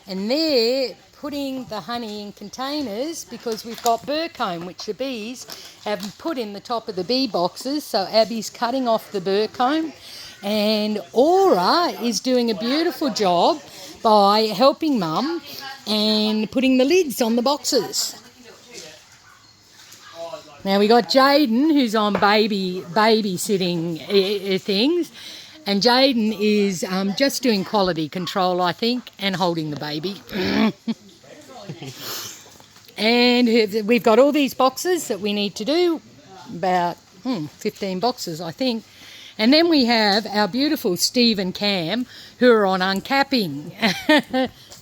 And they're putting the honey in containers because we've got burr comb, which the bees have put in the top of the bee boxes. So Abby's cutting off the burr comb, and Aura is doing a beautiful job by helping Mum and putting the lids on the boxes. Now we got Jaden, who's on babysitting things, and Jaden is just doing quality control, I think, and holding the baby. And we've got all these boxes that we need to do, about 15 boxes, I think. And then we have our beautiful Steve and Cam, who are on uncapping.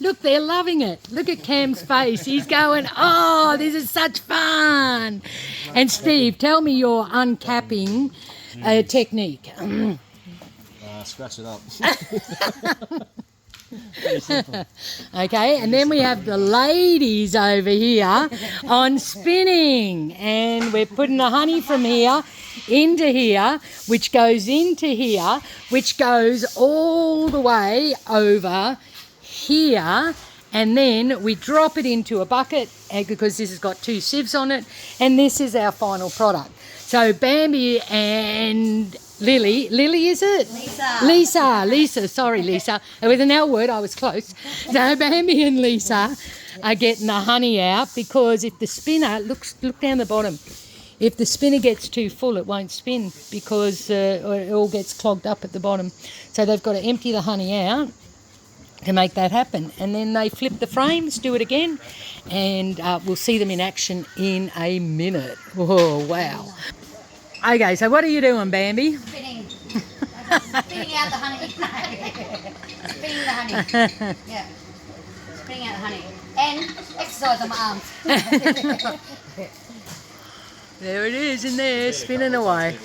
Look, they're loving it. Look at Cam's face. He's going, oh, this is such fun. And Steve, tell me your uncapping technique. Scratch it up. Okay, and then we have the ladies over here on spinning, and we're putting the honey from here into here, which goes into here, which goes all the way over here, and then we drop it into a bucket because this has got 2 sieves on it, and this is our final product. So Bambi and Lily, is it? Lisa, sorry Lisa. With an L word, I was close. So Bambi and Lisa are getting the honey out because if the spinner, look down the bottom, if the spinner gets too full, it won't spin because it all gets clogged up at the bottom. So they've got to empty the honey out to make that happen. And then they flip the frames, do it again, and we'll see them in action in a minute. Oh, wow. Okay, so what are you doing, Bambi? Spinning. Spinning out the honey. Spinning the honey. Yeah. Spinning out the honey. And exercise on my arms. There it is in there, spinning away.